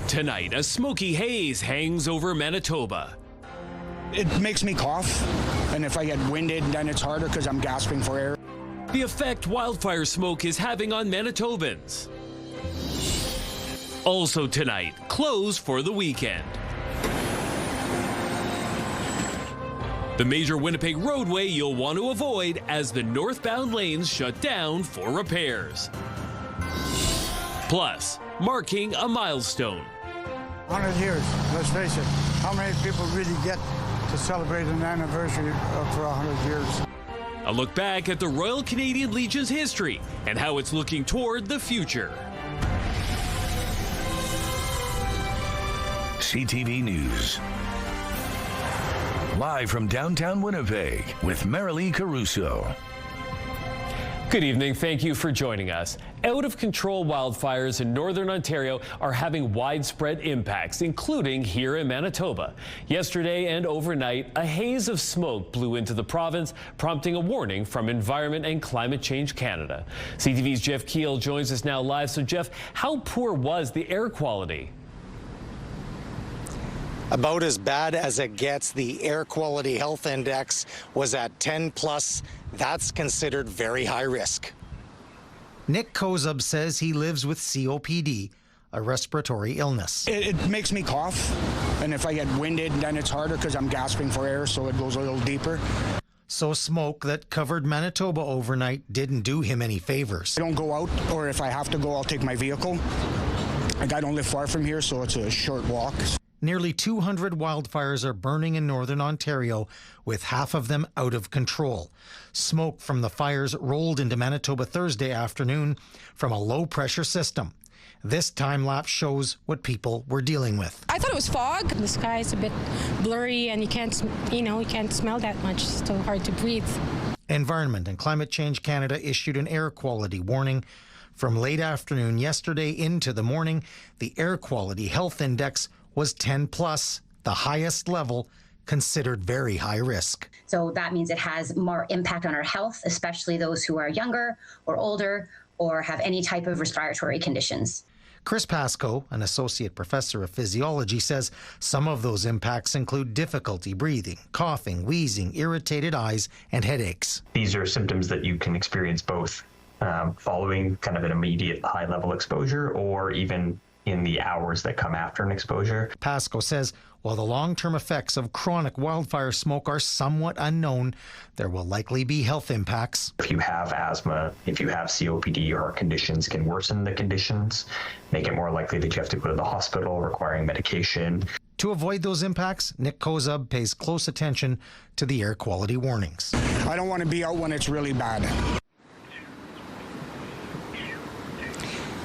Tonight, a smoky haze hangs over Manitoba. It makes me cough, and if I get winded, then it's harder because I'm gasping for air. The effect wildfire smoke is having on Manitobans. Also tonight, closed for the weekend. The major Winnipeg roadway you'll want to avoid as the northbound lanes shut down for repairs. Plus, marking a milestone. 100 years, let's face it. How many people really get to celebrate an anniversary for 100 years? A look back at the Royal Canadian Legion's history and how it's looking toward the future. CTV News. Live from downtown Winnipeg with Marilee Caruso. Good evening. Thank you for joining us. Out-of-control wildfires in northern Ontario are having widespread impacts, including here in Manitoba. Yesterday and overnight, a haze of smoke blew into the province, prompting a warning from Environment and Climate Change Canada. CTV's Jeff Keel joins us now live. So, Jeff, how poor was the air quality? About as bad as it gets. The Air Quality Health Index was at 10 plus. That's considered very high risk. Nick Kozub says he lives with COPD, a respiratory illness. It makes me cough, and if I get winded, then it's harder because I'm gasping for air, so it goes a little deeper. So smoke that covered Manitoba overnight didn't do him any favors. I don't go out, or if I have to go, I'll take my vehicle. Like, I don't live far from here, so it's a short walk. Nearly 200 wildfires are burning in northern Ontario, with half of them out of control. Smoke from the fires rolled into Manitoba Thursday afternoon from a low-pressure system. This time-lapse shows what people were dealing with. I thought it was fog. The sky is a bit blurry, and you can't smell that much. It's still hard to breathe. Environment and Climate Change Canada issued an air quality warning. From late afternoon yesterday into the morning, the Air Quality Health Index was 10 plus, the highest level, considered very high risk. So that means it has more impact on our health, especially those who are younger or older or have any type of respiratory conditions. Chris Pascoe, an associate professor of physiology, says some of those impacts include difficulty breathing, coughing, wheezing, irritated eyes, and headaches. These are symptoms that you can experience both following kind of an immediate high-level exposure or even in the hours that come after an exposure. Pascoe says while the long-term effects of chronic wildfire smoke are somewhat unknown, there will likely be health impacts. If you have asthma, if you have COPD, your heart conditions can worsen the conditions, make it more likely that you have to go to the hospital requiring medication. To avoid those impacts, Nick Kozub pays close attention to the air quality warnings. I don't want to be out when it's really bad.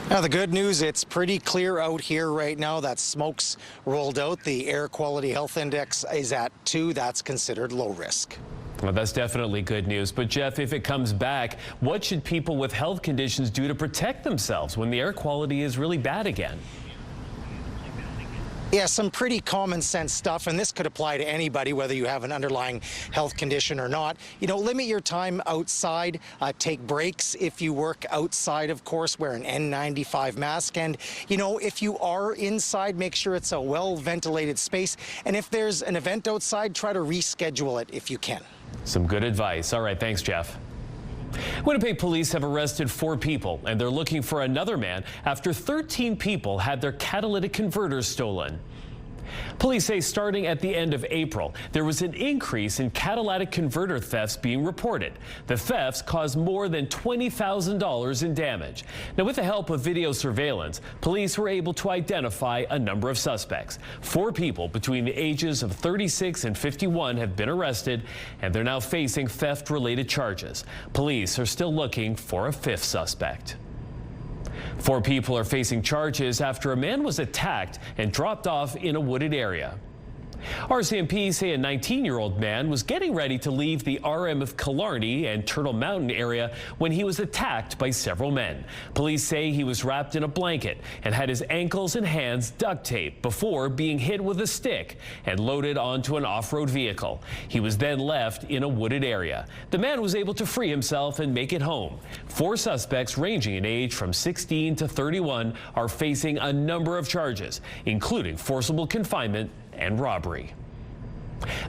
Now, the good news, it's pretty clear out here right now that smoke's rolled out. The Air Quality Health Index is at 2. That's considered low risk. Well, that's definitely good news. But, Jeff, if it comes back, what should people with health conditions do to protect themselves when the air quality is really bad again? Yeah, some pretty common sense stuff, and this could apply to anybody, whether you have an underlying health condition or not. You know, limit your time outside, take breaks if you work outside, of course, wear an N95 mask, and, you know, if you are inside, make sure it's a well-ventilated space, and if there's an event outside, try to reschedule it if you can. Some good advice. All right, thanks, Jeff. Winnipeg police have arrested 4 people, and they're looking for another man after 13 people had their catalytic converters stolen. Police say starting at the end of April, there was an increase in catalytic converter thefts being reported. The thefts caused more than $20,000 in damage. Now, with the help of video surveillance, police were able to identify a number of suspects. 4 people between the ages of 36 and 51 have been arrested, and they're now facing theft-related charges. Police are still looking for a 5th suspect. 4 people are facing charges after a man was attacked and dropped off in a wooded area. RCMP say a 19-year-old man was getting ready to leave the RM of Killarney and Turtle Mountain area when he was attacked by several men. Police say he was wrapped in a blanket and had his ankles and hands duct taped before being hit with a stick and loaded onto an off-road vehicle. He was then left in a wooded area. The man was able to free himself and make it home. 4 suspects ranging in age from 16 to 31 are facing a number of charges, including forcible confinement and robbery.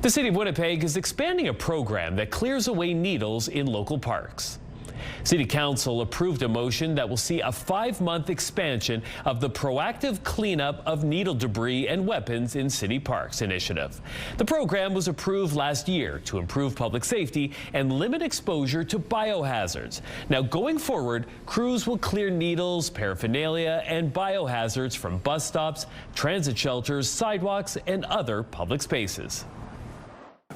The City of Winnipeg is expanding a program that clears away needles in local parks. City Council approved a motion that will see a 5-month expansion of the proactive cleanup of needle debris and weapons in city parks initiative. The program was approved last year to improve public safety and limit exposure to biohazards. Now, going forward, crews will clear needles, paraphernalia, and biohazards from bus stops, transit shelters, sidewalks, and other public spaces.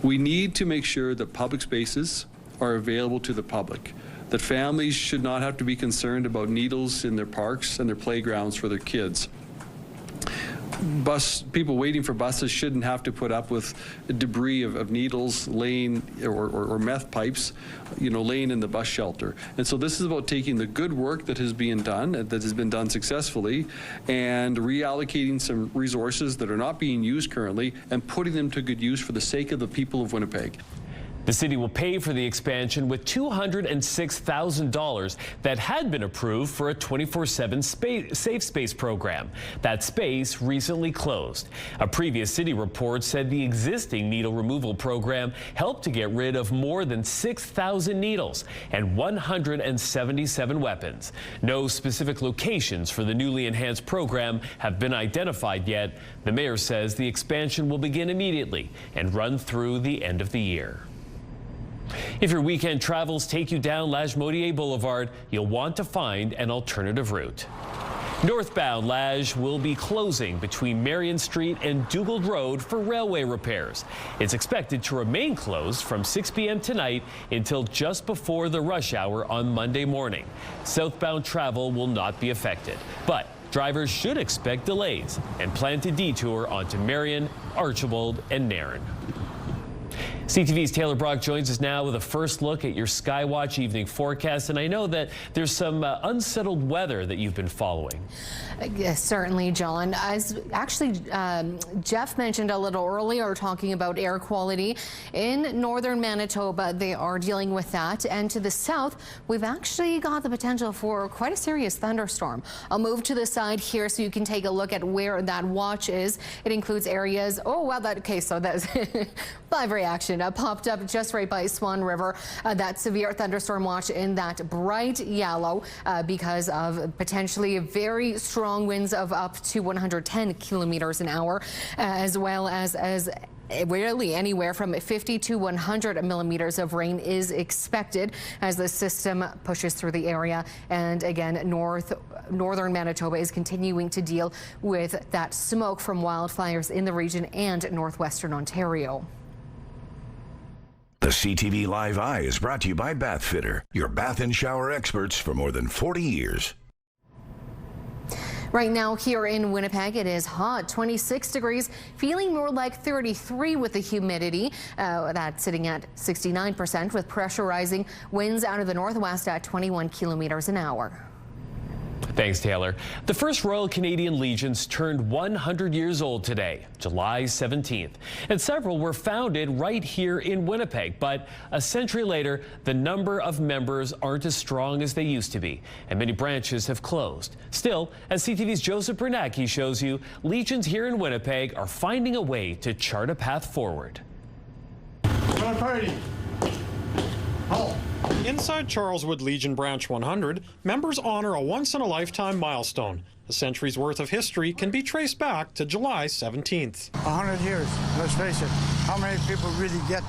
We need to make sure that public spaces are available to the public, that families should not have to be concerned about needles in their parks and their playgrounds for their kids. People waiting for buses shouldn't have to put up with debris of needles laying or meth pipes, laying in the bus shelter. And so this is about taking the good work that has been done successfully, and reallocating some resources that are not being used currently and putting them to good use for the sake of the people of Winnipeg. The city will pay for the expansion with $206,000 that had been approved for a 24/7 safe space program. That space recently closed. A previous city report said the existing needle removal program helped to get rid of more than 6,000 needles and 177 weapons. No specific locations for the newly enhanced program have been identified yet. The mayor says the expansion will begin immediately and run through the end of the year. If your weekend travels take you down Lage-Modier Boulevard, you'll want to find an alternative route. Northbound Lage will be closing between Marion Street and Dugald Road for railway repairs. It's expected to remain closed from 6 p.m. tonight until just before the rush hour on Monday morning. Southbound travel will not be affected, but drivers should expect delays and plan to detour onto Marion, Archibald, and Nairn. CTV's Taylor Brock joins us now with a first look at your Skywatch evening forecast, and I know that there's some unsettled weather that you've been following. Yes, certainly, John. As actually Jeff mentioned a little earlier, talking about air quality in northern Manitoba, they are dealing with that, and to the south, we've actually got the potential for quite a serious thunderstorm. I'll move to the side here so you can take a look at where that watch is. It includes areas. Oh, wow, so that's live reaction. Popped up just right by Swan River. That severe thunderstorm watch in that bright yellow because of potentially very strong winds of up to 110 kilometers an hour, as well as really anywhere from 50 to 100 millimeters of rain is expected as the system pushes through the area. And again, northern Manitoba is continuing to deal with that smoke from wildfires in the region and northwestern Ontario. The CTV Live Eye is brought to you by Bath Fitter, your bath and shower experts for more than 40 years. Right now here in Winnipeg, it is hot, 26 degrees, feeling more like 33 with the humidity. That's sitting at 69% with pressurizing winds out of the northwest at 21 kilometers an hour. Thanks, Taylor. The first Royal Canadian Legions turned 100 years old today, July 17th. And several were founded right here in Winnipeg. But a century later, the number of members aren't as strong as they used to be, and many branches have closed. Still, as CTV's Joseph Bernacki shows you, Legions here in Winnipeg are finding a way to chart a path forward. Party. Oh. Inside Charleswood Legion Branch 100, members honor a once-in-a-lifetime milestone. A century's worth of history can be traced back to July 17th. 100 years, let's face it. How many people really get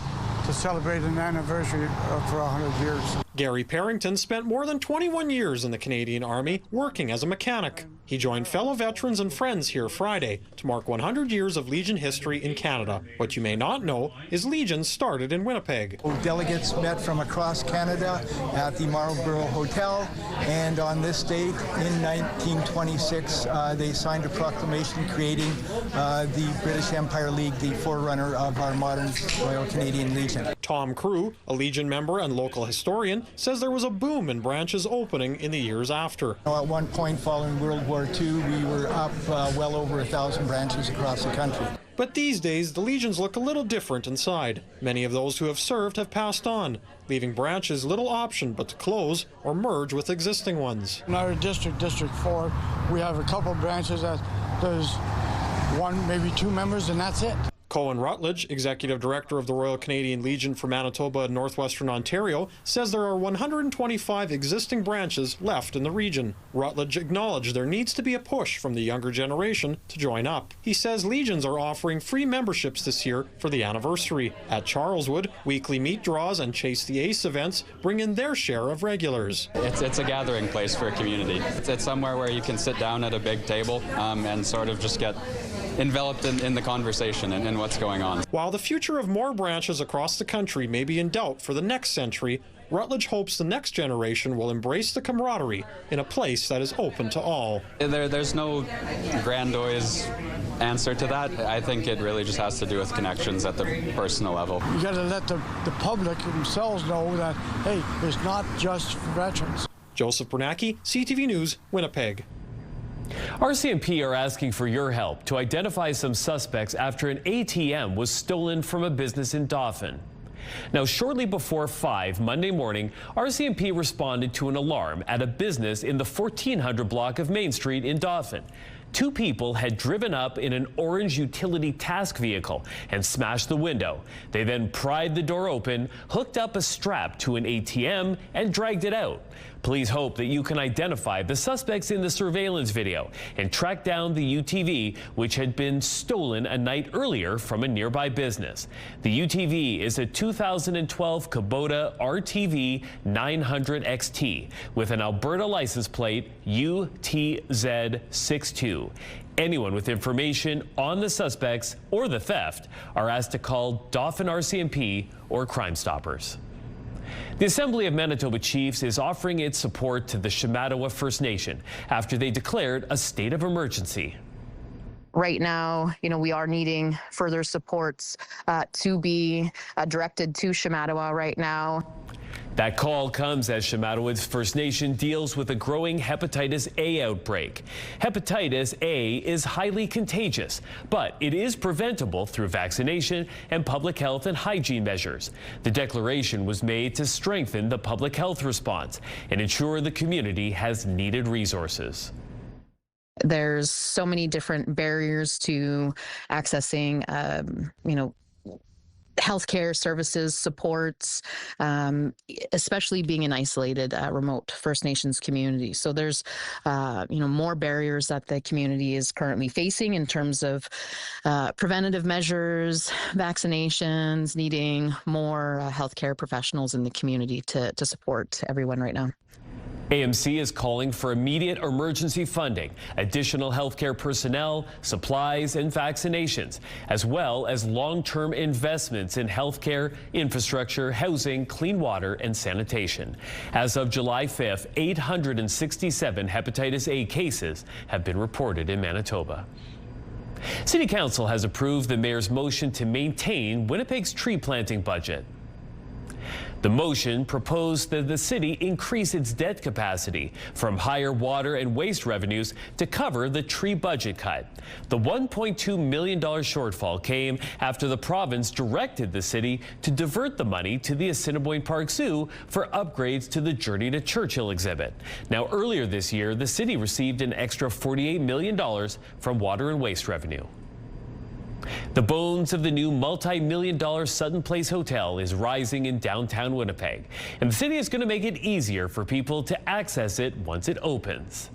to celebrate an anniversary for 100 years? Gary Parrington spent more than 21 years in the Canadian Army working as a mechanic. He joined fellow veterans and friends here Friday to mark 100 years of Legion history in Canada. What you may not know is Legion started in Winnipeg. Delegates met from across Canada at the Marlborough Hotel, and on this date in 1926 they signed a proclamation creating the British Empire League, the forerunner of our modern Royal Canadian Legion. Tom Crew, a Legion member and local historian, says there was a boom in branches opening in the years after. At one point following World War II, we were up well over 1,000 branches across the country. But these days, the Legions look a little different inside. Many of those who have served have passed on, leaving branches little option but to close or merge with existing ones. In our district, District 4, we have a couple branches that there's one, maybe two members, and that's it. Cohen Rutledge, Executive Director of the Royal Canadian Legion for Manitoba and Northwestern Ontario, says there are 125 existing branches left in the region. Rutledge acknowledged there needs to be a push from the younger generation to join up. He says Legions are offering free memberships this year for the anniversary. At Charleswood, weekly meat draws and Chase the Ace events bring in their share of regulars. It's a gathering place for a community. It's somewhere where you can sit down at a big table and sort of just get enveloped in the conversation and what's going on. While the future of more branches across the country may be in doubt for the next century, Rutledge hopes the next generation will embrace the camaraderie in a place that is open to all. There's no grandiose answer to that. I think it really just has to do with connections at the personal level. You got to let the public themselves know that, hey, it's not just for veterans. Joseph Bernacki, CTV News, Winnipeg. RCMP are asking for your help to identify some suspects after an ATM was stolen from a business in Dauphin. Now, shortly before 5 Monday morning, RCMP responded to an alarm at a business in the 1400 block of Main Street in Dauphin. Two people had driven up in an orange utility task vehicle and smashed the window. They then pried the door open, hooked up a strap to an ATM, and dragged it out. Police hope that you can identify the suspects in the surveillance video and track down the UTV, which had been stolen a night earlier from a nearby business. The UTV is a 2012 Kubota RTV 900 XT with an Alberta license plate UTZ62. Anyone with information on the suspects or the theft are asked to call Dauphin RCMP or Crime Stoppers. The Assembly of Manitoba Chiefs is offering its support to the Shamattawa First Nation after they declared a state of emergency. Right now, we are needing further supports to be directed to Shamattawa right now. That call comes as Shamattawa's First Nation deals with a growing hepatitis A outbreak. Hepatitis A is highly contagious, but it is preventable through vaccination and public health and hygiene measures. The declaration was made to strengthen the public health response and ensure the community has needed resources. There's so many different barriers to accessing, healthcare services, supports, especially being an isolated, remote First Nations community. So there's, more barriers that the community is currently facing in terms of preventative measures, vaccinations, needing more healthcare professionals in the community to support everyone right now. AMC is calling for immediate emergency funding, additional healthcare personnel, supplies, and vaccinations, as well as long-term investments in healthcare, infrastructure, housing, clean water, and sanitation. As of July 5th, 867 hepatitis A cases have been reported in Manitoba. City Council has approved the mayor's motion to maintain Winnipeg's tree planting budget. The motion proposed that the city increase its debt capacity from higher water and waste revenues to cover the tree budget cut. The $1.2 million shortfall came after the province directed the city to divert the money to the Assiniboine Park Zoo for upgrades to the Journey to Churchill exhibit. Now, earlier this year, the city received an extra $48 million from water and waste revenue. The bones of the new multi-million-dollar Sutton Place Hotel is rising in downtown Winnipeg, and the city is going to make it easier for people to access it once it opens.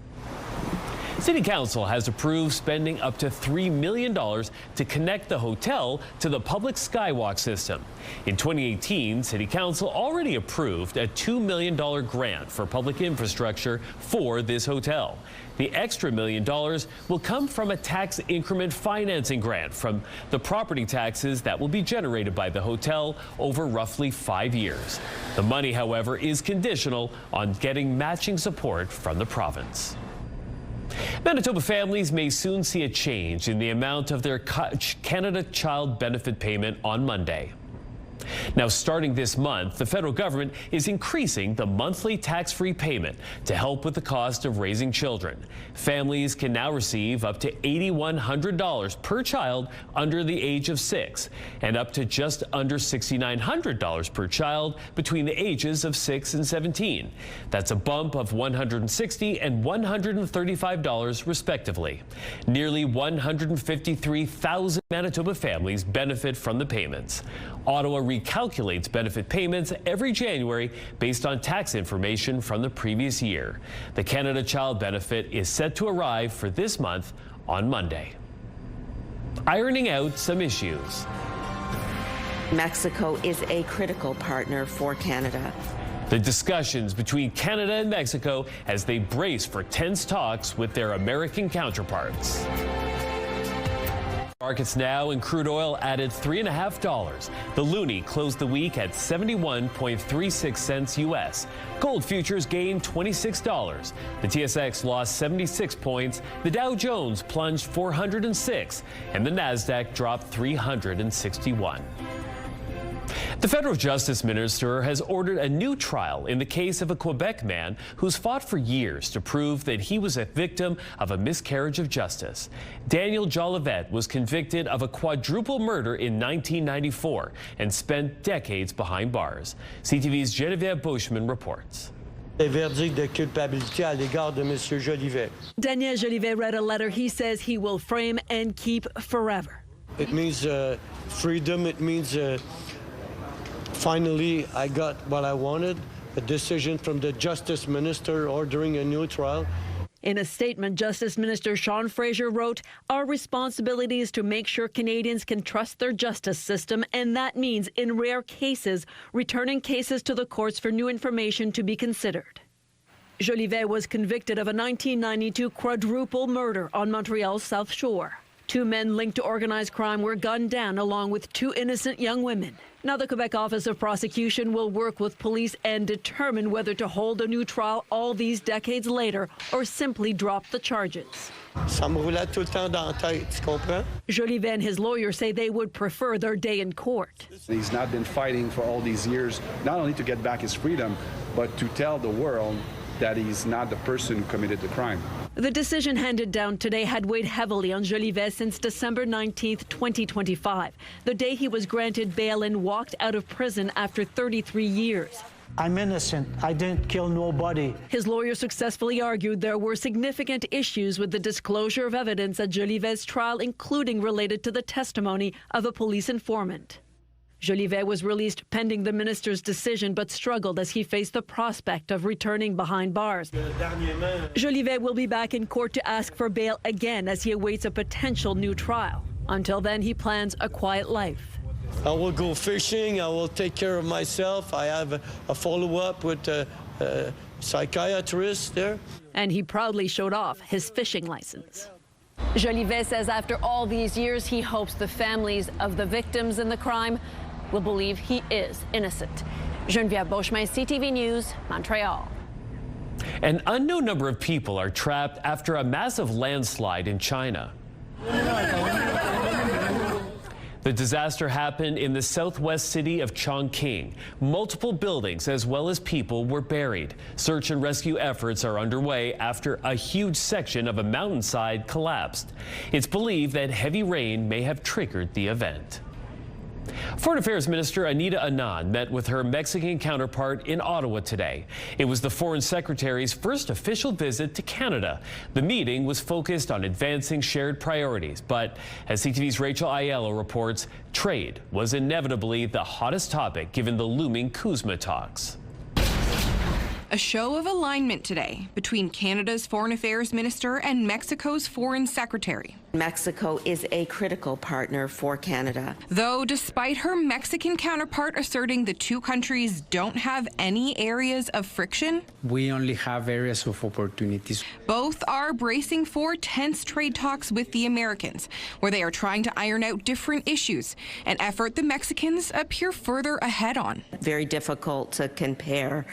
City Council has approved spending up to $3 million to connect the hotel to the public skywalk system. In 2018, City Council already approved a $2 million grant for public infrastructure for this hotel. The extra $1 million will come from a tax increment financing grant from the property taxes that will be generated by the hotel over roughly 5 years. The money, however, is conditional on getting matching support from the province. Manitoba families may soon see a change in the amount of their Canada Child Benefit payment on Monday. Now, starting this month, the federal government is increasing the monthly tax-free payment to help with the cost of raising children. Families can now receive up to $8,100 per child under the age of 6 and up to just under $6,900 per child between the ages of 6 and 17. That's a bump of $160 and $135 respectively. Nearly 153,000 Manitoba families benefit from the payments. Ottawa recalculates benefit payments every January based on tax information from the previous year. The Canada Child Benefit is set to arrive for this month on Monday. Ironing out some issues. Mexico is a critical partner for Canada. The discussions between Canada and Mexico as they brace for tense talks with their American counterparts. Markets now, and crude oil added $3.50. The loonie closed the week at 71.36 cents U.S. Gold futures gained $26. The TSX lost 76 points. The Dow Jones plunged 406, and the Nasdaq dropped 361. The federal justice minister has ordered a new trial in the case of a Quebec man who's fought for years to prove that he was a victim of a miscarriage of justice. Daniel Jolivet was convicted of a quadruple murder in 1994 and spent decades behind bars. CTV's Geneviève Beauchemin reports. Verdict de culpabilité à l'égard de Monsieur Jolivet. Daniel Jolivet read a letter he says he will frame and keep forever. It means freedom. It means finally, I got what I wanted, a decision from the Justice Minister ordering a new trial. In a statement, Justice Minister Sean Fraser wrote, "Our responsibility is to make sure Canadians can trust their justice system, and that means, in rare cases, returning cases to the courts for new information to be considered." Jolivet was convicted of a 1992 quadruple murder on Montreal's South Shore. 2 men linked to organized crime were gunned down along with 2 innocent young women. Now the Quebec Office of Prosecution will work with police and determine whether to hold a new trial all these decades later or simply drop the charges. Ça me roulait tout le temps dans la tête, tu comprends? Jolivet and his lawyers say they would prefer their day in court. He's not been fighting for all these years, not only to get back his freedom, but to tell the world that he's not the person who committed the crime. The decision handed down today had weighed heavily on Jolivet since December 19, 2025, the day he was granted bail and walked out of prison after 33 years. I'm innocent. I didn't kill nobody. His lawyer successfully argued there were significant issues with the disclosure of evidence at Jolivet's trial, including related to the testimony of a police informant. Jolivet was released pending the minister's decision, but struggled as he faced the prospect of returning behind bars. Jolivet will be back in court to ask for bail again as he awaits a potential new trial. Until then, he plans a quiet life. I will go fishing. I will take care of myself. I have a follow-up with a psychiatrist there. And he proudly showed off his fishing license. Jolivet says after all these years, he hopes the families of the victims in the crime will believe he is innocent. Geneviève Beauchemin, CTV News, Montreal. An unknown number of people are trapped after a massive landslide in China. The disaster happened in the southwest city of Chongqing. Multiple buildings as well as people were buried. Search and rescue efforts are underway after a huge section of a mountainside collapsed. It's believed that heavy rain may have triggered the event. Foreign Affairs Minister Anita Anand met with her Mexican counterpart in Ottawa today. It was the Foreign Secretary's first official visit to Canada. The meeting was focused on advancing shared priorities, but as CTV's Rachel Aiello reports, trade was inevitably the hottest topic given the looming CUSMA talks. A show of alignment today between Canada's Foreign Affairs Minister and Mexico's Foreign Secretary. Mexico is a critical partner for Canada. Though despite her Mexican counterpart asserting the two countries don't have any areas of friction, we only have areas of opportunities. Both are bracing for tense trade talks with the Americans, where they are trying to iron out different issues, an effort the Mexicans appear further ahead on. Very difficult to compare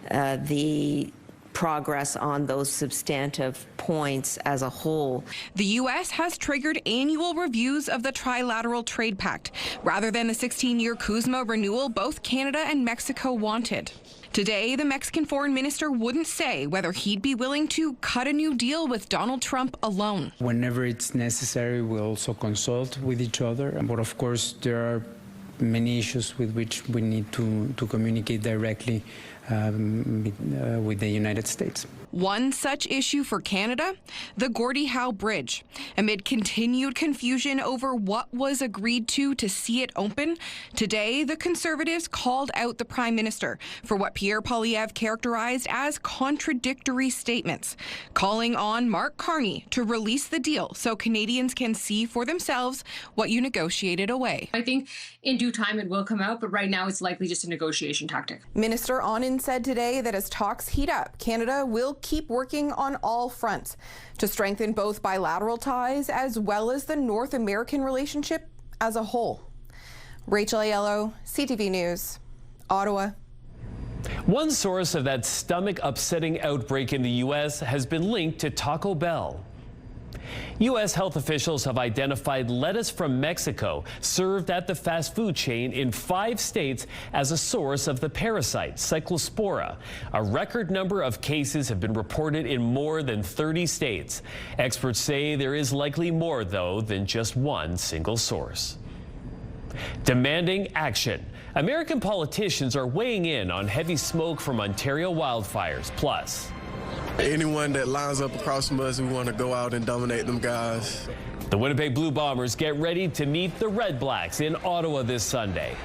the progress on those substantive points as a whole. The U.S. has triggered annual reviews of the Trilateral Trade Pact, rather than the 16-year CUSMA renewal both Canada and Mexico wanted. Today, the Mexican foreign minister wouldn't say whether he'd be willing to cut a new deal with Donald Trump alone. Whenever it's necessary, we also consult with each other. But of course, there are many issues with which we need to communicate directly with the United States. One such issue for Canada, the Gordie Howe Bridge. Amid continued confusion over what was agreed to see it open, today the Conservatives called out the Prime Minister for what Pierre Poilievre characterized as contradictory statements, calling on Mark Carney to release the deal so Canadians can see for themselves what you negotiated away. I think in due time it will come out, but right now it's likely just a negotiation tactic. Minister Anand said today that as talks heat up, Canada will keep working on all fronts to strengthen both bilateral ties as well as the North American relationship as a whole. Rachel Aiello, CTV News, Ottawa. One source of that stomach-upsetting outbreak in the U.S. has been linked to Taco Bell. U.S. health officials have identified lettuce from Mexico served at the fast food chain in 5 states as a source of the parasite, Cyclospora. A record number of cases have been reported in more than 30 states. Experts say there is likely more, though, than just one single source. Demanding action. American politicians are weighing in on heavy smoke from Ontario wildfires. Plus, anyone that lines up across from us, we want to go out and dominate them guys. The Winnipeg Blue Bombers get ready to meet the Red Blacks in Ottawa this Sunday.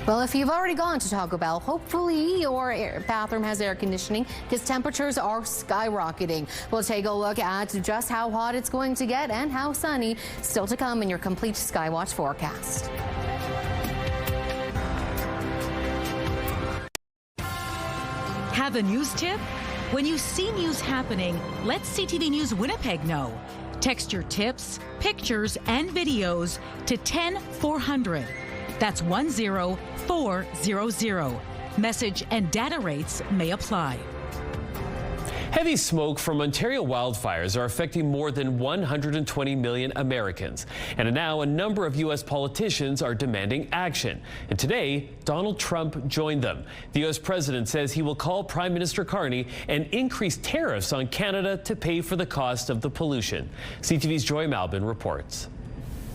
Well, if you've already gone to Taco Bell, hopefully your bathroom has air conditioning because temperatures are skyrocketing. We'll take a look at just how hot it's going to get and how sunny. Still to come in your complete Skywatch forecast. Have a news tip? When you see news happening, let CTV News Winnipeg know. Text your tips, pictures, and videos to 10400. That's 10400. Message and data rates may apply. Heavy smoke from Ontario wildfires are affecting more than 120 million Americans. And now a number of U.S. politicians are demanding action. And today, Donald Trump joined them. The U.S. president says he will call Prime Minister Carney and increase tariffs on Canada to pay for the cost of the pollution. CTV's Joy Malbin reports.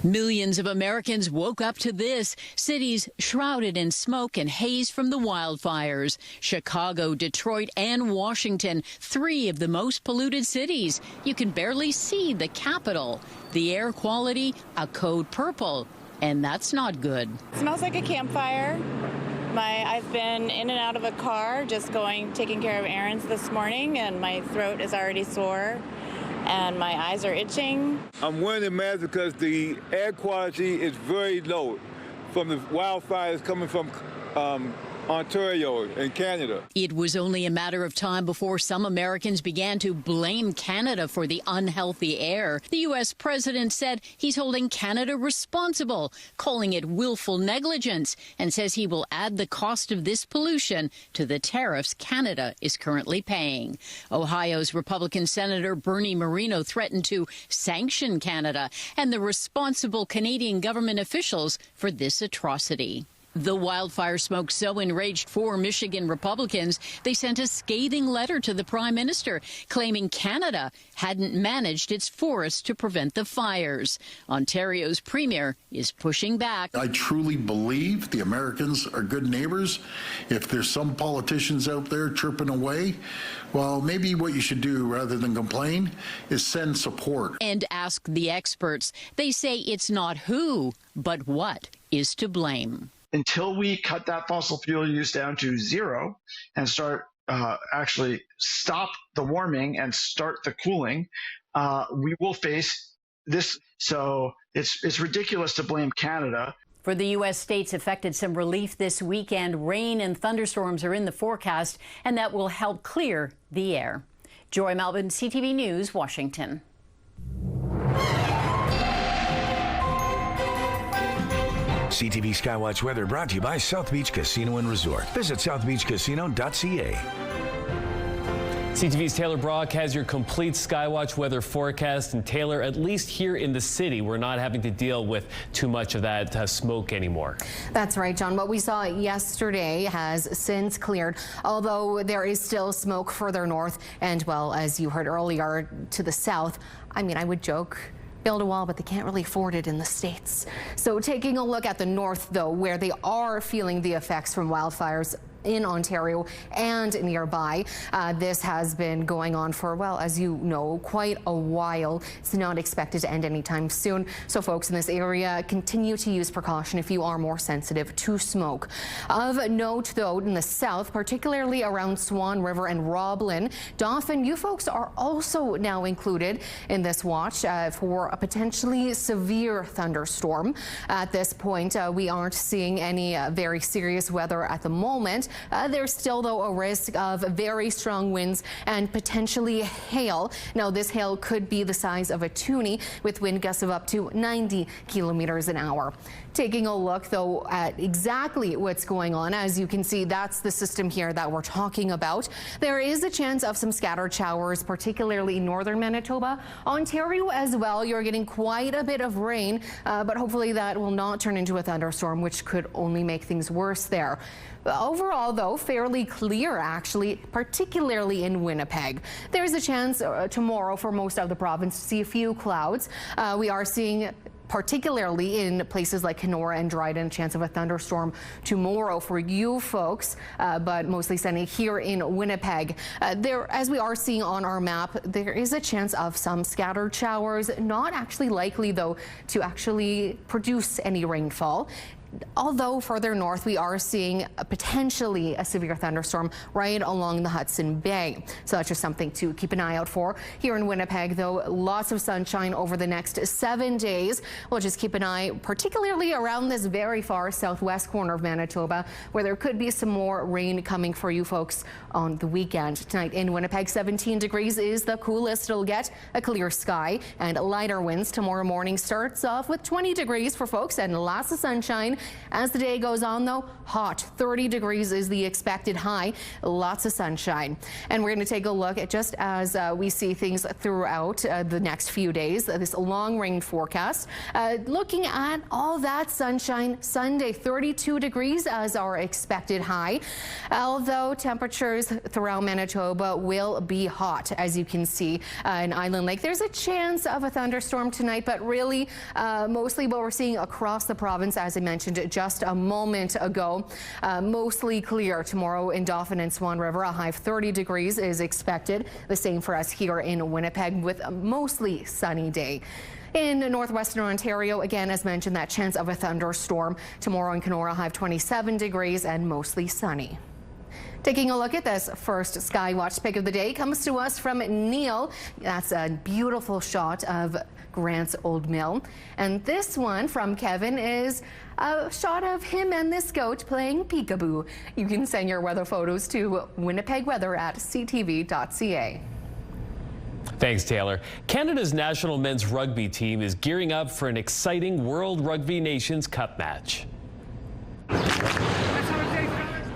Millions of Americans woke up to this. Cities shrouded in smoke and haze from the wildfires. Chicago, Detroit, and Washington, 3 of the most polluted cities. You can barely see the capital. The air quality, a code purple. And that's not good. It smells like a campfire. I've been in and out of a car just taking care of errands this morning, and my throat is already sore. And my eyes are itching. I'm wearing the mask because the air quality is very low from the wildfires coming from Ontario and Canada. It was only a matter of time before some Americans began to blame Canada for the unhealthy air. The U.S. president said he's holding Canada responsible, calling it willful negligence, and says he will add the cost of this pollution to the tariffs Canada is currently paying. Ohio's Republican Senator Bernie Moreno threatened to sanction Canada and the responsible Canadian government officials for this atrocity. The wildfire smoke so enraged 4 Michigan Republicans, they sent a scathing letter to the Prime Minister claiming Canada hadn't managed its forests to prevent the fires. Ontario's Premier is pushing back. I truly believe the Americans are good neighbors. If there's some politicians out there chirping away, well, maybe what you should do rather than complain is send support. And ask the experts. They say it's not who, but what is to blame. until we cut that fossil fuel use down to zero and start actually stop the warming and start the cooling, we will face this. So it's ridiculous to blame Canada. For the U.S. states affected, some relief this weekend. Rain and thunderstorms are in the forecast, and that will help clear the air. Joy Melvin, CTV News, Washington. CTV Skywatch weather brought to you by South Beach Casino and Resort. Visit southbeachcasino.ca. CTV's Taylor Brock has your complete Skywatch weather forecast. And Taylor, at least here in the city, we're not having to deal with too much of that smoke anymore. That's right, John. What we saw yesterday has since cleared, although there is still smoke further north and, well, as you heard earlier, to the south. I mean, I would joke, build a wall, but they can't really afford it in the States. So taking a look at the north, though, where they are feeling the effects from wildfires in Ontario and nearby. This has been going on for, well, as you know, quite a while. It's not expected to end anytime soon. So folks in this area, continue to use precaution if you are more sensitive to smoke. Of note, though, in the south, particularly around Swan River and Roblin, Dauphin, you folks are also now included in this watch for a potentially severe thunderstorm. At this point, we aren't seeing any very serious weather at the moment. There's still, though, a risk of very strong winds and potentially hail. Now, this hail could be the size of a toonie with wind gusts of up to 90 kilometers an hour. Taking a look, though, at exactly what's going on, as you can see, that's the system here that we're talking about. There is a chance of some scattered showers, particularly in northern Manitoba. Ontario as well, you're getting quite a bit of rain, but hopefully that will not turn into a thunderstorm, which could only make things worse there. Overall, though, fairly clear, actually, particularly in Winnipeg. There's a chance tomorrow for most of the province to see a few clouds. We are seeing, particularly in places like Kenora and Dryden, a chance of a thunderstorm tomorrow for you folks, but mostly sunny here in Winnipeg. As we are seeing on our map, there is a chance of some scattered showers, not actually likely, though, to actually produce any rainfall. Although further north, we are seeing potentially a severe thunderstorm right along the Hudson Bay. So that's just something to keep an eye out for. Here in Winnipeg, though, lots of sunshine over the next 7 days. We'll just keep an eye, particularly around this very far southwest corner of Manitoba, where there could be some more rain coming for you folks on the weekend. Tonight in Winnipeg, 17 degrees is the coolest it'll get. A clear sky and lighter winds. Tomorrow morning starts off with 20 degrees for folks and lots of sunshine. As the day goes on, though, hot. 30 degrees is the expected high. Lots of sunshine. And we're going to take a look at, just as we see things throughout the next few days, this long rain forecast. Looking at all that sunshine, Sunday, 32 degrees as our expected high. Although temperatures throughout Manitoba will be hot, as you can see in Island Lake. There's a chance of a thunderstorm tonight, but really mostly what we're seeing across the province, as I mentioned just a moment ago. Mostly clear tomorrow in Dauphin and Swan River. A high of 30 degrees is expected. The same for us here in Winnipeg with a mostly sunny day. In northwestern Ontario, again, as mentioned, that chance of a thunderstorm. Tomorrow in Kenora, high of 27 degrees and mostly sunny. Taking a look at this first Skywatch pick of the day comes to us from Neil. That's a beautiful shot of Grant's Old Mill. And this one from Kevin is a shot of him and this goat playing peekaboo. You can send your weather photos to winnipegweather@ctv.ca. Thanks, Taylor. Canada's national men's rugby team is gearing up for an exciting World Rugby Nations Cup match.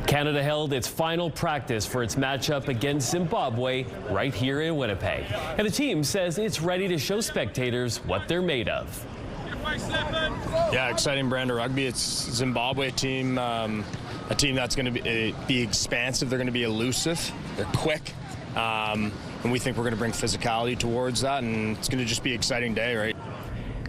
Canada held its final practice for its matchup against Zimbabwe right here in Winnipeg. And the team says it's ready to show spectators what they're made of. Yeah, exciting brand of rugby. It's Zimbabwe team, a team that's going to be expansive. They're going to be elusive. They're quick. And we think we're going to bring physicality towards that, and it's going to just be an exciting day, right?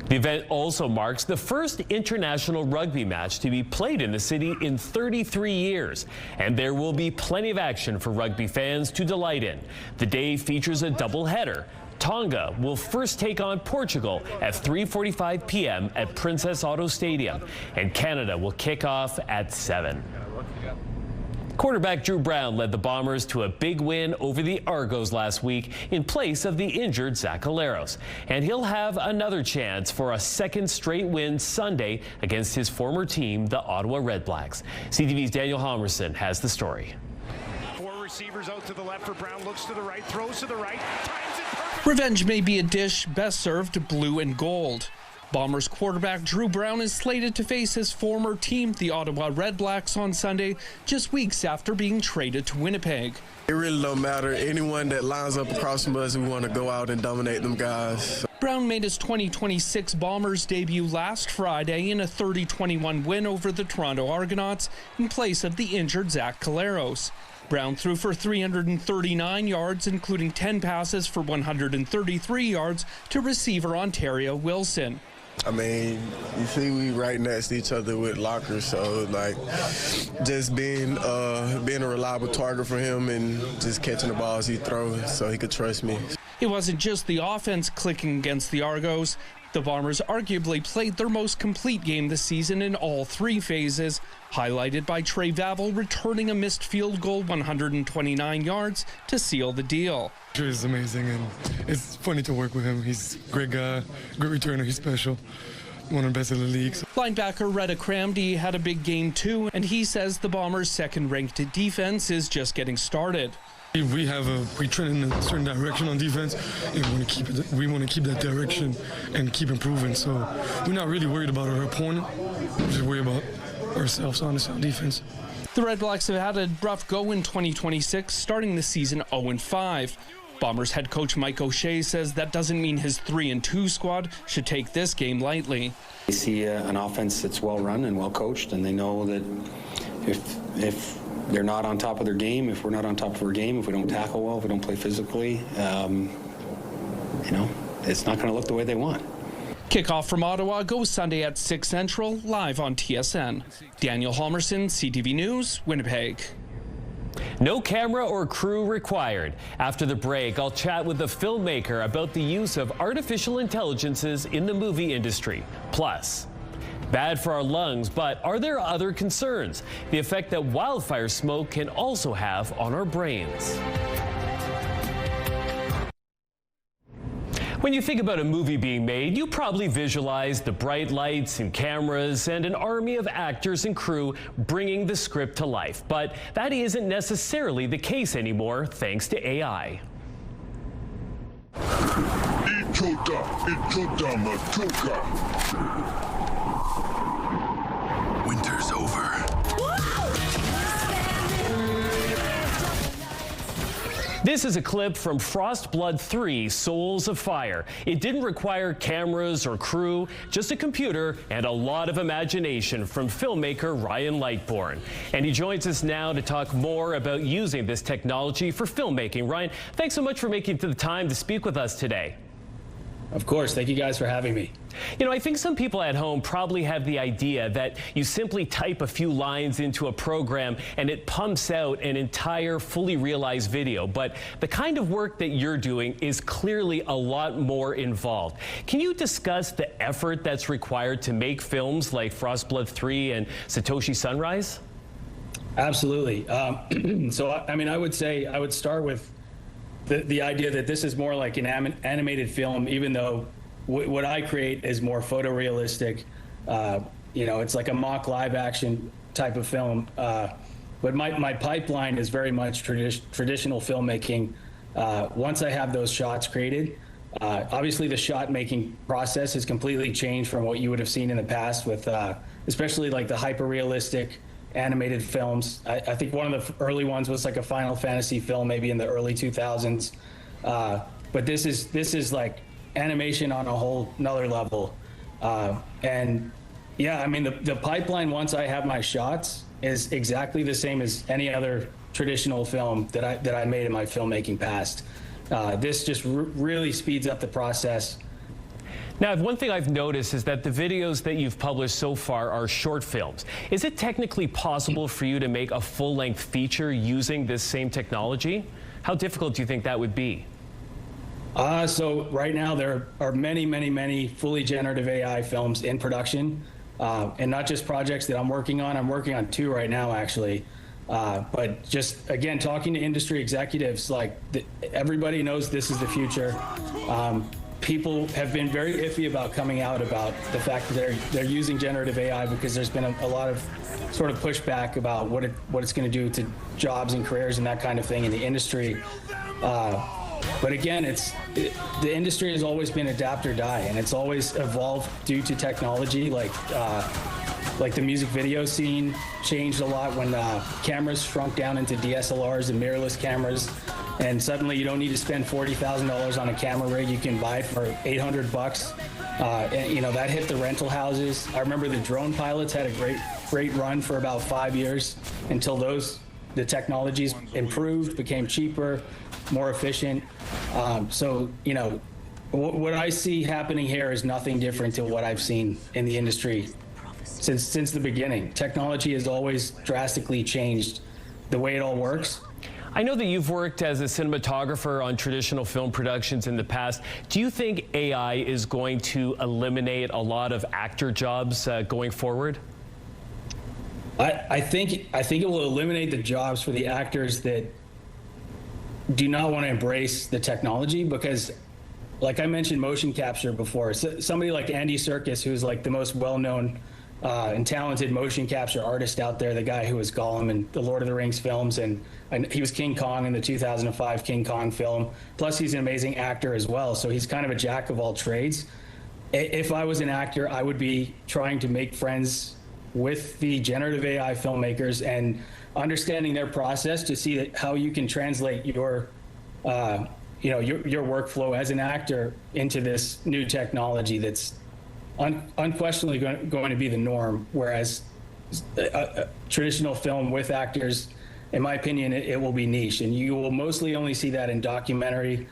The event also marks the first international rugby match to be played in the city in 33 years. And there will be plenty of action for rugby fans to delight in. The day features a doubleheader. Tonga will first take on Portugal at 3:45 p.m. at Princess Auto Stadium, and Canada will kick off at 7. Quarterback Drew Brown led the Bombers to a big win over the Argos last week in place of the injured Zach Collaros. And he'll have another chance for a second straight win Sunday against his former team, the Ottawa Redblacks. CTV's Daniel Homerson has the story. 4 receivers out to the left for Brown, looks to the right, throws to the right, times it perfect. Revenge may be a dish best served blue and gold. Bombers quarterback Drew Brown is slated to face his former team, the Ottawa Redblacks, on Sunday, just weeks after being traded to Winnipeg. It really don't matter. Anyone that lines up across from us, we want to go out and dominate them guys. Brown made his 2026 Bombers debut last Friday in a 30-21 win over the Toronto Argonauts in place of the injured Zach Collaros. Brown threw for 339 yards, including 10 passes for 133 yards to receiver Ontario Wilson. I mean, you see, we right next to each other with lockers, so like just being a reliable target for him and just catching the balls he throws so he could trust me. It wasn't just the offense clicking against the Argos. The Bombers arguably played their most complete game this season in all 3 phases, highlighted by Trey Vavel returning a missed field goal 129 yards to seal the deal. Trey's amazing, and it's funny to work with him. He's a great guy, great returner, he's special. One of the best in the league. Linebacker Retta Cramdy had a big game too, and he says the Bombers' second-ranked defense is just getting started. We trend in a certain direction on defense, and we want to keep that direction and keep improving. So we're not really worried about our opponent. We're just worried about ourselves on defense. The Redblacks have had a rough go in 2026, starting the season 0-5. Bombers head coach Mike O'Shea says that doesn't mean his 3-2 squad should take this game lightly. They see an offense that's well run and well coached, and they know that if they're not on top of their game, if we're not on top of our game, if we don't tackle well, if we don't play physically, it's not going to look the way they want. Kickoff from Ottawa goes Sunday at 6 Central, live on TSN. Daniel Homerson, CTV News, Winnipeg. No camera or crew required. After the break, I'll chat with the filmmaker about the use of artificial intelligences in the movie industry. Plus, bad for our lungs, but are there other concerns? The effect that wildfire smoke can also have on our brains. When you think about a movie being made, you probably visualize the bright lights and cameras and an army of actors and crew bringing the script to life. But that isn't necessarily the case anymore, thanks to AI. Winter's over. This is a clip from Frostblood 3: Souls of Fire. It didn't require cameras or crew, just a computer and a lot of imagination from filmmaker Ryan Lightbourne. And he joins us now to talk more about using this technology for filmmaking. Ryan, thanks so much for making the time to speak with us today. Of course. Thank you guys for having me. You know, I think some people at home probably have the idea that you simply type a few lines into a program and it pumps out an entire fully realized video. But the kind of work that you're doing is clearly a lot more involved. Can you discuss the effort that's required to make films like Frostblood 3 and Satoshi Sunrise? Absolutely. So, I mean, I would start with the idea that this is more like an animated film, even though what I create is more photorealistic. It's like a mock live action type of film. But my pipeline is very much traditional filmmaking. Once I have those shots created, obviously the shot making process has completely changed from what you would have seen in the past with especially like the hyper realistic animated films. I think one of the early ones was like a Final Fantasy film, maybe in the early 2000s. But this is like animation on a whole nother level. And yeah, I mean, the pipeline, once I have my shots, is exactly the same as any other traditional film that I made in my filmmaking past. This just really speeds up the process. Now, one thing I've noticed is that the videos that you've published so far are short films. Is it technically possible for you to make a full-length feature using this same technology? How difficult do you think that would be? So right now there are many fully generative AI films in production, and not just projects that I'm working on. I'm working on 2 right now, actually. But just, again, talking to industry executives, like everybody knows this is the future. People have been very iffy about coming out about the fact that they're using generative AI because there's been a lot of sort of pushback about what it's going to do to jobs and careers and that kind of thing in the industry. But again, the industry has always been adapt or die, and it's always evolved due to technology. Like the music video scene changed a lot when cameras shrunk down into DSLRs and mirrorless cameras, and suddenly you don't need to spend $40,000 on a camera rig. You can buy it for $800. And that hit the rental houses. I remember the drone pilots had a great run for about 5 years until the technologies improved, became cheaper, more efficient. So what I see happening here is nothing different to what I've seen in the industry since the beginning. Technology has always drastically changed the way it all works. I know that you've worked as a cinematographer on traditional film productions in the past. Do you think AI is going to eliminate a lot of actor jobs going forward? I think it will eliminate the jobs for the actors that do not want to embrace the technology, because like I mentioned motion capture before, somebody like Andy Serkis, who's like the most well-known and talented motion capture artist out there, the guy who was Gollum in the Lord of the Rings films, and he was King Kong in the 2005 King Kong film. Plus he's an amazing actor as well, so he's kind of a jack of all trades. If I was an actor, I would be trying to make friends with the generative AI filmmakers and understanding their process to see how you can translate your workflow as an actor into this new technology that's unquestionably going to be the norm, whereas traditional film with actors, in my opinion, it will be niche, and you will mostly only see that in documentary,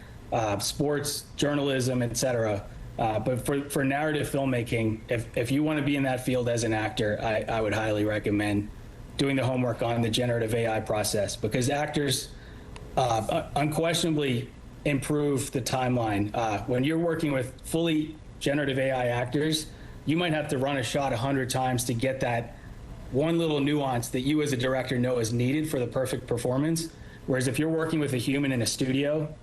sports, journalism, etc. But for narrative filmmaking, if you want to be in that field as an actor, I would highly recommend doing the homework on the generative AI process, because actors unquestionably improve the timeline. When you're working with fully generative AI actors, you might have to run a shot 100 times to get that one little nuance that you as a director know is needed for the perfect performance. Whereas if you're working with a human in a studio,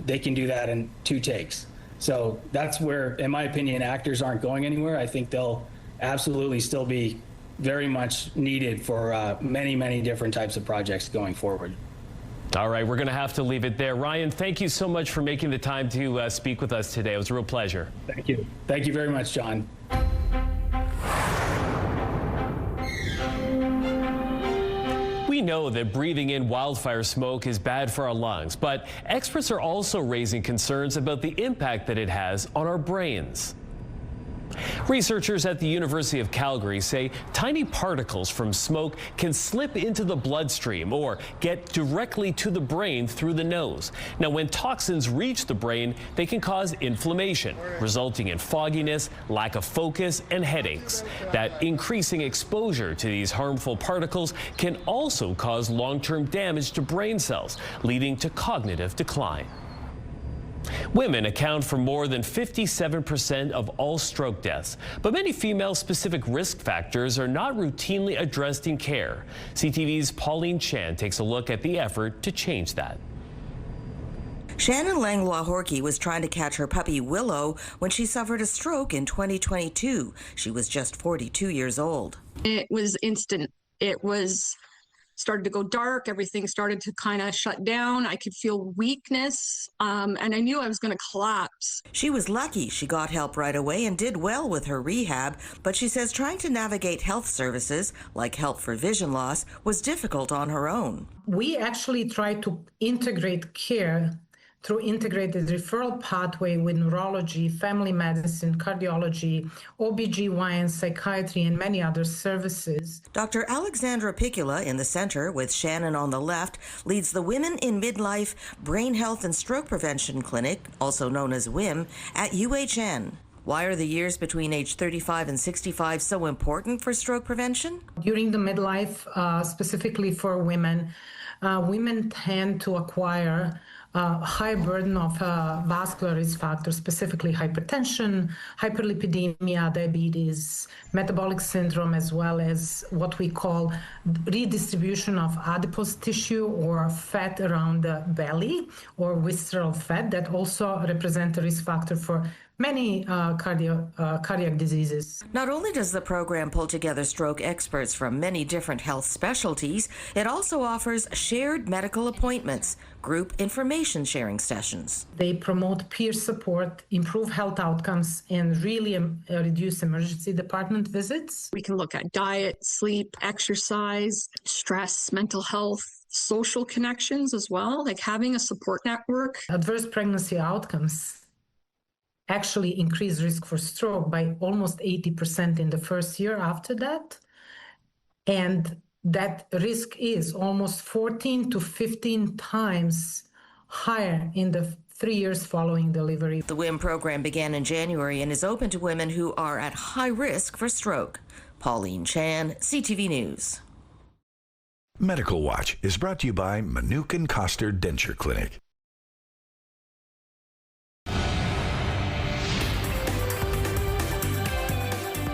they can do that in 2 takes. So that's where, in my opinion, actors aren't going anywhere. I think they'll absolutely still be very much needed for many different types of projects going forward. All right, we're going to have to leave it there. Ryan, thank you so much for making the time to speak with us today. It was a real pleasure. Thank you. Thank you very much, John. We know that breathing in wildfire smoke is bad for our lungs, but experts are also raising concerns about the impact that it has on our brains. Researchers at the University of Calgary say tiny particles from smoke can slip into the bloodstream or get directly to the brain through the nose. Now, when toxins reach the brain, they can cause inflammation, resulting in fogginess, lack of focus, and headaches. That increasing exposure to these harmful particles can also cause long-term damage to brain cells, leading to cognitive decline. Women account for more than 57% of all stroke deaths, but many female-specific risk factors are not routinely addressed in care. CTV's Pauline Chan takes a look at the effort to change that. Shannon Langlois-Horkey was trying to catch her puppy Willow when she suffered a stroke in 2022. She was just 42 years old. It was instant. It was started to go dark. Everything started to kind of shut down. I could feel weakness, and I knew I was going to collapse. She was lucky she got help right away and did well with her rehab, but she says trying to navigate health services, like help for vision loss, was difficult on her own. We actually tried to integrate care through integrated referral pathway with neurology, family medicine, cardiology, OBGYN, psychiatry, and many other services. Dr. Alexandra Picula in the center, with Shannon on the left, leads the Women in Midlife Brain Health and Stroke Prevention Clinic, also known as WIM, at UHN. Why are the years between age 35 and 65 so important for stroke prevention? During the midlife, specifically for women, women tend to acquire high burden of vascular risk factors, specifically hypertension, hyperlipidemia, diabetes, metabolic syndrome, as well as what we call redistribution of adipose tissue or fat around the belly or visceral fat that also represent a risk factor for many cardiac diseases. Not only does the program pull together stroke experts from many different health specialties, it also offers shared medical appointments, group information sharing sessions. They promote peer support, improve health outcomes, and really reduce emergency department visits. We can look at diet, sleep, exercise, stress, mental health, social connections as well, like having a support network. Adverse pregnancy outcomes actually increase risk for stroke by almost 80% in the first year after that. And that risk is almost 14 to 15 times higher in the 3 years following delivery. The WIM program began in January and is open to women who are at high risk for stroke. Pauline Chan, CTV News. Medical Watch is brought to you by Manuke and Koster Denture Clinic.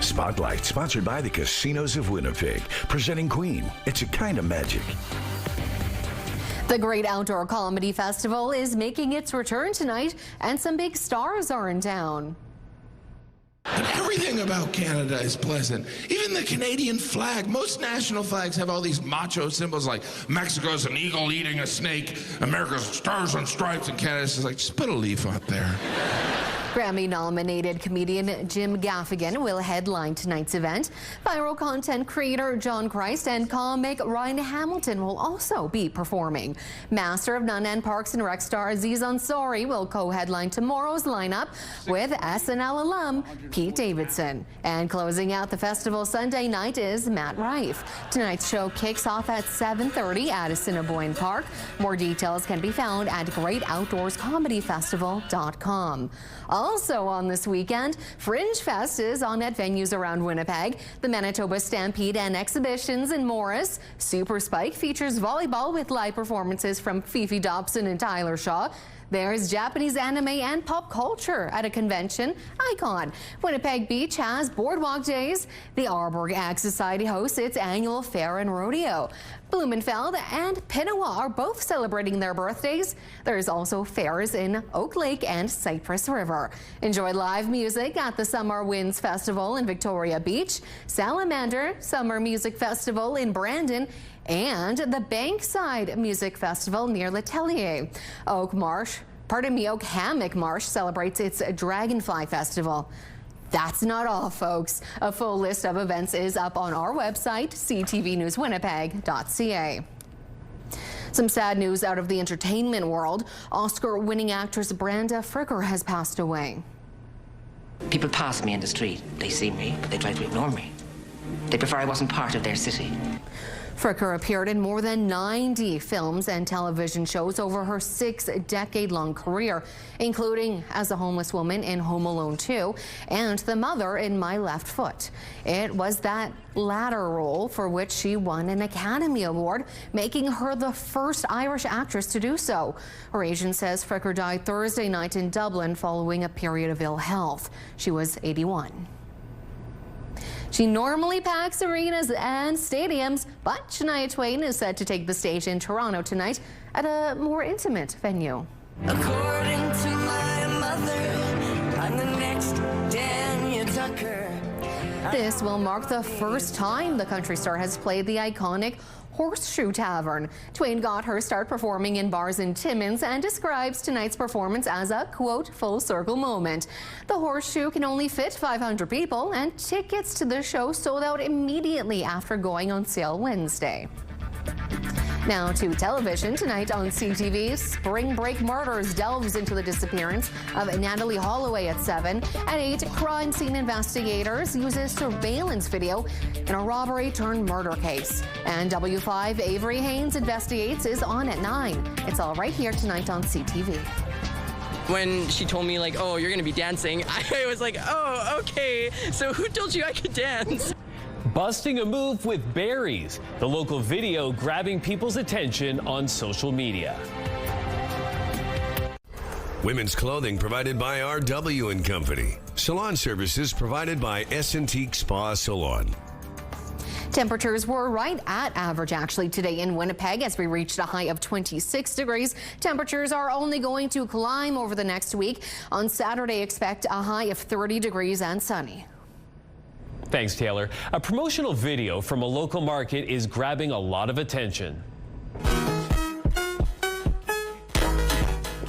Spotlight, sponsored by the Casinos of Winnipeg, presenting Queen. It's a kind of magic. The Great Outdoor Comedy Festival is making its return tonight, and some big stars are in town. But everything about Canada is pleasant. Even the Canadian flag. Most national flags have all these macho symbols like Mexico's an eagle eating a snake, America's stars and stripes, and Canada's just like, just put a leaf out there. Grammy-nominated comedian Jim Gaffigan will headline tonight's event. Viral content creator John Christ and comic Ryan Hamilton will also be performing. Master of None and Parks and Rec star Aziz Ansari will co-headline tomorrow's lineup with SNL alum Pete Davidson. And closing out the festival Sunday night is Matt Rife. Tonight's show kicks off at 7:30 at Assiniboine Park. More details can be found at greatoutdoorscomedyfestival.com. Also on this weekend, Fringe Fest is on at venues around Winnipeg. The Manitoba Stampede and exhibitions in Morris. Super Spike features volleyball with live performances from Fifi Dobson and Tyler Shaw. There's Japanese anime and pop culture at a convention icon. Winnipeg Beach has Boardwalk Days. The Arborg Ag Society hosts its annual fair and rodeo. Blumenfeld and Pinawa are both celebrating their birthdays. There's also fairs in Oak Lake and Cypress River. Enjoy live music at the Summer Winds Festival in Victoria Beach, Salamander Summer Music Festival in Brandon, and the Bankside Music Festival near Letellier. Oak Hammock Marsh celebrates its Dragonfly Festival. That's not all, folks. A full list of events is up on our website, ctvnewswinnipeg.ca. Some sad news out of the entertainment world. Oscar-winning actress Brenda Fricker has passed away. People pass me in the street. They see me, but they try to ignore me. They prefer I wasn't part of their city. Fricker appeared in more than 90 films and television shows over her 6-decade-long career, including as a homeless woman in Home Alone 2 and the mother in My Left Foot. It was that latter role for which she won an Academy Award, making her the first Irish actress to do so. Her agent says Fricker died Thursday night in Dublin following a period of ill health. She was 81. She normally packs arenas and stadiums, but Shania Twain is set to take the stage in Toronto tonight at a more intimate venue. According to my mother, I'm the next Daniel Tucker. This will mark the first time the country star has played the iconic Horseshoe Tavern. Twain got her start performing in bars in Timmins and describes tonight's performance as a, quote, full circle moment. The Horseshoe can only fit 500 people, and tickets to the show sold out immediately after going on sale Wednesday. Now to television. Tonight on CTV, Spring Break Murders delves into the disappearance of Natalie Holloway at 7. At 8, crime scene investigators uses surveillance video in a robbery-turned-murder case. And W5 Avery Haynes Investigates is on at 9. It's all right here tonight on CTV. When she told me, like, oh, you're going to be dancing, I was like, oh, okay, so who told you I could dance? Busting a move with berries. The local video grabbing people's attention on social media. Women's clothing provided by RW & Company. Salon services provided by S&T Spa Salon. Temperatures were right at average actually today in Winnipeg as we reached a high of 26 degrees. Temperatures are only going to climb over the next week. On Saturday, expect a high of 30 degrees and sunny. Thanks, Taylor. A promotional video from a local market is grabbing a lot of attention.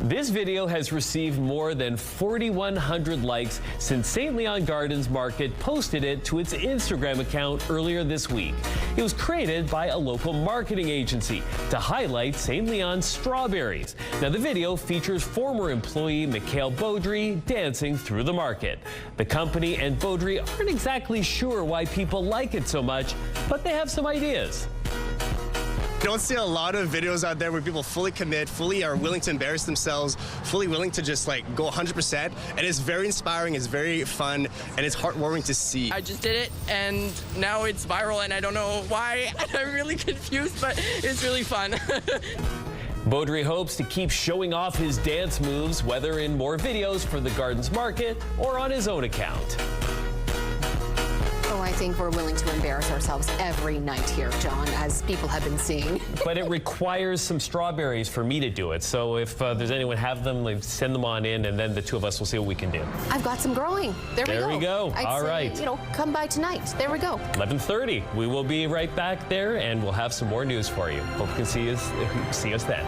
This video has received more than 4,100 likes since St. Leon Gardens Market posted it to its Instagram account earlier this week. It was created by a local marketing agency to highlight St. Leon's strawberries. Now, the video features former employee Mikhail Beaudry dancing through the market. The company and Beaudry aren't exactly sure why people like it so much, but they have some ideas. You don't see a lot of videos out there where people fully commit, fully are willing to embarrass themselves, fully willing to just like go 100%. And it's very inspiring, it's very fun, and it's heartwarming to see. I just did it, and now it's viral, and I don't know why. I'm really confused, but it's really fun. Beaudry hopes to keep showing off his dance moves, whether in more videos for the Gardens Market or on his own account. Oh, I think we're willing to embarrass ourselves every night here, John, as people have been seeing. But it requires some strawberries for me to do it. So if there's anyone have them, like, send them on in, and then the two of us will see what we can do. I've got some growing. There we go. All right. You know, come by tonight. There we go. 11:30. We will be right back there, and we'll have some more news for you. Hope you can see us then.